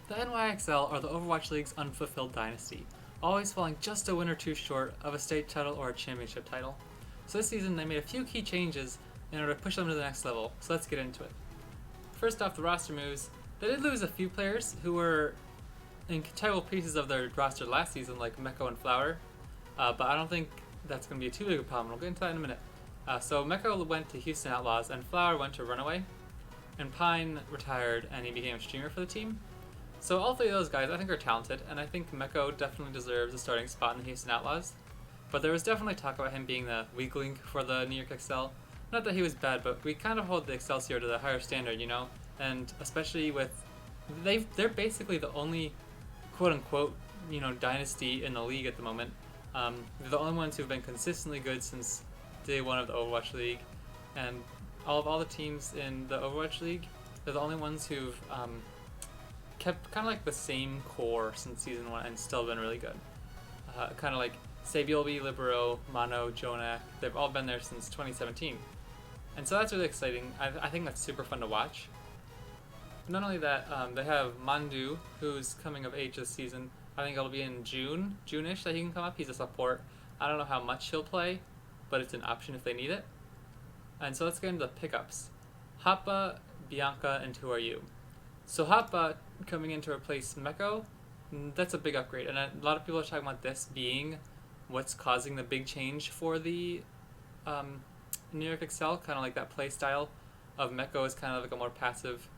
The NYXL are the Overwatch League's unfulfilled dynasty, always falling just a win or two short of a state title or a championship title. So this season they made a few key changes in order to push them to the next level, so let's get into it. First off, the roster moves. They did lose a few players who were integral pieces of their roster last season, like Meko and Flower, but I don't think that's going to be too big a problem. We'll get into that in a minute. So Meko went to Houston Outlaws, and Flower went to Runaway, and Pine retired, and he became a streamer for the team. So all three of those guys I think are talented, and I think Meko definitely deserves a starting spot in the Houston Outlaws. But there was definitely talk about him being the weak link for the New York XL. Not that he was bad, but we kind of hold the Excelsior to the higher standard, you know? And especially with... They're basically the only quote-unquote, you know, dynasty in the league at the moment. They're the only ones who've been consistently good since day one of the Overwatch League. And all the teams in the Overwatch League, they're the only ones who've kept kind of like the same core since season one and still been really good. Kind of like Sabiolbi, Libero, Mono, Jonak, they've all been there since 2017. And so that's really exciting. I think that's super fun to watch. Not only that, they have Mandu, who's coming of age this season. I think it'll be in June-ish that he can come up. He's a support. I don't know how much he'll play, but it's an option if they need it. And so let's get into the pickups. Hoppa, Bianca, and Who Are You? So Hoppa coming in to replace Meko, that's a big upgrade. And a lot of people are talking about this being what's causing the big change for the New York XL, kind of like that play style of Meko is kind of like a more passive,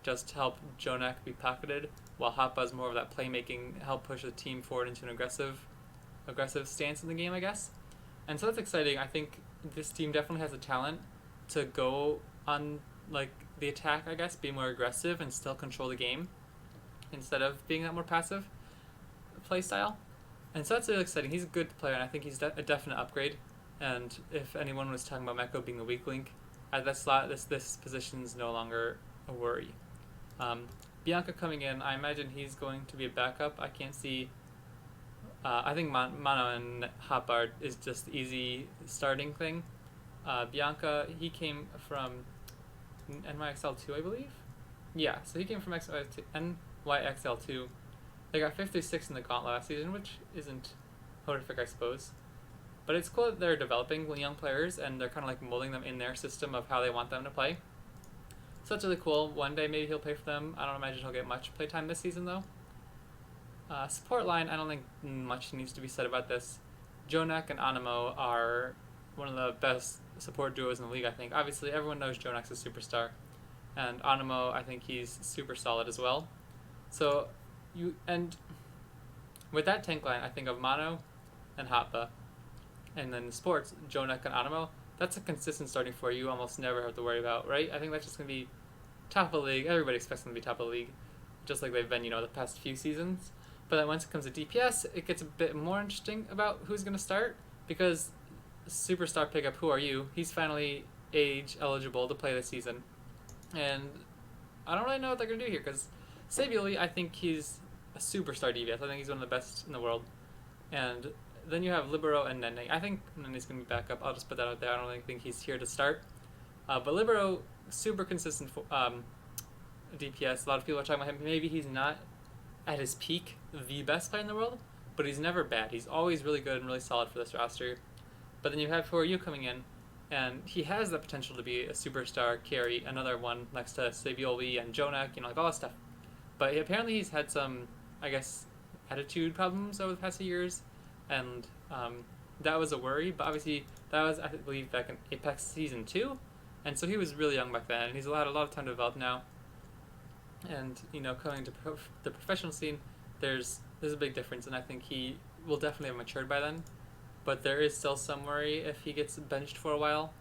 just help Jonak be pocketed, while Hoppa is more of that playmaking, help push the team forward into an aggressive stance in the game, I guess. And so that's exciting. I think this team definitely has the talent to go on like the attack, I guess, be more aggressive and still control the game instead of being that more passive play style. And so that's really exciting. He's a good player, and I think he's a definite upgrade. And if anyone was talking about Meko being the weak link at that slot, this position's no longer a worry. Bianca coming in, I imagine he's going to be a backup. I can't see... I think Mono and Hoppa is just the easy starting thing. Bianca, he came from NYXL2, I believe? Yeah, so he came from NYXL2. They got 56 in the Gauntlet last season, which isn't horrific, I suppose. But it's cool that they're developing young players, and they're kind of like molding them in their system of how they want them to play. So that's really cool. One day maybe he'll play for them. I don't imagine he'll get much playtime this season, though. Support line, I don't think much needs to be said about this. Jonak and Animo are one of the best support duos in the league, I think. Obviously, everyone knows Jonak's a superstar. And Animo, I think he's super solid as well. So, with that tank line, I think of Mono and Hoppa. And then sports, Jonak and Animo. That's a consistent starting four you almost never have to worry about, right? I think that's just going to be top of the league. Everybody expects them to be top of the league, just like they've been, the past few seasons. But then once it comes to DPS, it gets a bit more interesting about who's going to start, because superstar pickup, Who Are You? He's finally age eligible to play this season. And I don't really know what they're going to do here, because Sabioli, I think he's a superstar DPS. I think he's one of the best in the world. And then you have Libero and Nene. I think Nene's going to be back up. I'll just put that out there. I don't really think he's here to start. But Libero, super consistent DPS. A lot of people are talking about him. Maybe he's not at his peak the best player in the world, but he's never bad. He's always really good and really solid for this roster. But then you have Who Are You coming in, and he has the potential to be a superstar carry, another one next to Sabioli and Jonak, like all that stuff. But apparently he's had some, I guess, attitude problems over the past few years, and that was a worry. But obviously that was, I believe, back in Apex Season 2, and so he was really young back then, and he's had a lot of time to develop now. And, coming to the professional scene, there's a big difference, and I think he will definitely have matured by then. But there is still some worry if he gets benched for a while.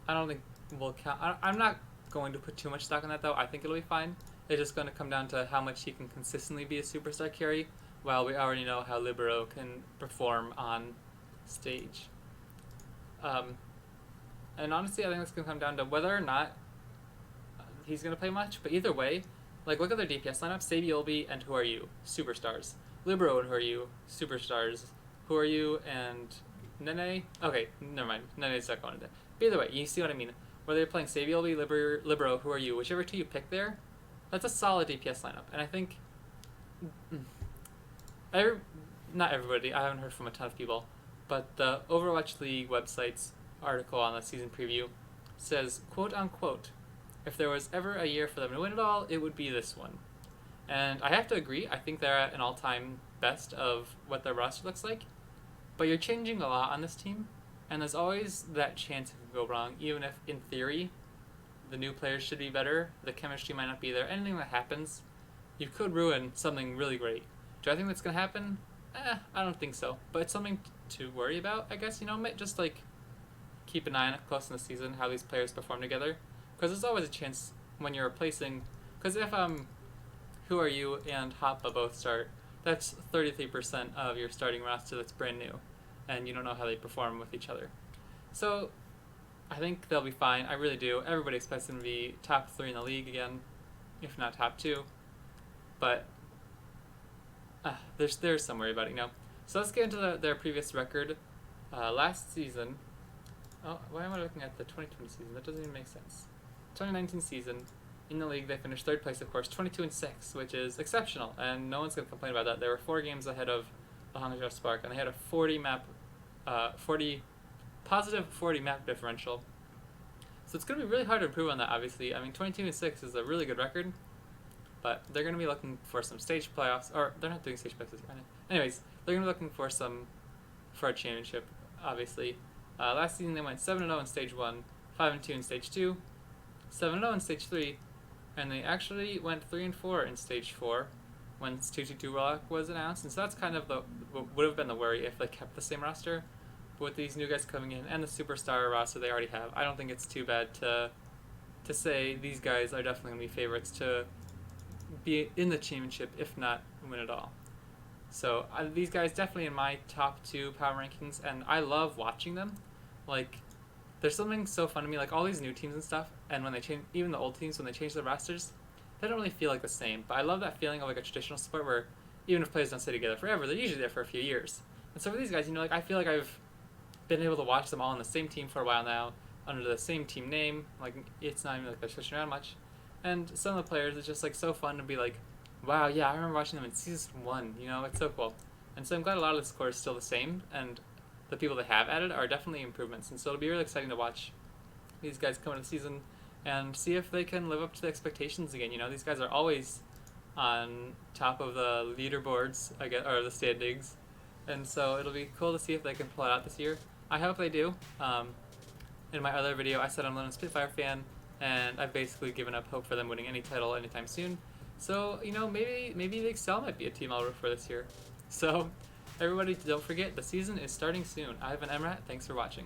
I don't think we'll count. I'm not going to put too much stock on that, though. I think it'll be fine. It's just going to come down to how much he can consistently be a superstar carry, while we already know how Libero can perform on stage. And honestly, I think it's going to come down to whether or not he's going to play much. But either way, look at their DPS lineup. Sabiolbi and Who Are You? Superstars. Libero and Who Are You? Superstars. Who Are You and Nene? Okay, never mind. Nene's not going into that. But either way, you see what I mean. Whether you're playing Sabiolbi, Libero, Who Are You? Whichever two you pick there, That's a solid DPS lineup, and I think every, not everybody. I haven't heard from a ton of people, but the Overwatch League website's article on the season preview says, quote unquote, if there was ever a year for them to win it all, it would be this one. And I have to agree, I think they're at an all-time best of what their roster looks like, but you're changing a lot on this team, and there's always that chance it could go wrong, even if, in theory, the new players should be better, the chemistry might not be there, anything that happens, you could ruin something really great. Do I think that's going to happen? I don't think so, but it's something to worry about, I guess, just like keep an eye on it close in the season, how these players perform together, because there's always a chance when you're replacing, because if Who Are You and Hoppa both start, that's 33% of your starting roster that's brand new, and you don't know how they perform with each other. So I think they'll be fine. I really do. Everybody expects them to be top 3 in the league again, if not top 2. But there's some worry about it, So let's get into their previous record. Last season, why am I looking at the 2020 season? That doesn't even make sense. 2019 season, in the league, they finished 3rd place, of course, 22-6, which is exceptional, and no one's going to complain about that. They were 4 games ahead of the Hangzhou Spark, and they had a positive 40 map differential. So it's going to be really hard to improve on that, obviously. I mean, 22-6 is a really good record, but they're going to be looking for some stage playoffs, or they're not doing stage playoffs. Anyways, they're going to be looking for a championship, obviously. Last season, they went 7-0 in stage 1, 5-2 in stage 2, 7-0 in stage 3, and they actually went 3-4 in stage 4 when 222 Rock was announced, and so that's kind of would have been the worry if they kept the same roster. But with these new guys coming in and the superstar roster they already have, I don't think it's too bad to say these guys are definitely going to be favorites to be in the championship, if not win it all. So these guys definitely in my top 2 power rankings, and I love watching them. Like, there's something so fun to me, like all these new teams and stuff, and when they change, even the old teams, when they change their rosters, they don't really feel like the same. But I love that feeling of like a traditional sport where even if players don't stay together forever, they're usually there for a few years. And so for these guys, I feel like I've been able to watch them all on the same team for a while now, under the same team name. Like, it's not even like they're switching around much. And some of the players, it's just like so fun to be like, wow, yeah, I remember watching them in season 1. It's so cool. And so I'm glad a lot of the score is still the same, and the people they have added are definitely improvements. And so it'll be really exciting to watch these guys come into the season and see if they can live up to the expectations again. These guys are always on top of the leaderboards, I guess, or the standings. And so it'll be cool to see if they can pull it out this year. I hope they do. In my other video, I said I'm not a Spitfire fan, and I've basically given up hope for them winning any title anytime soon. So, maybe the Excel might be a team I'll root for this year. So, everybody, don't forget, the season is starting soon. I've been Emrat. Thanks for watching.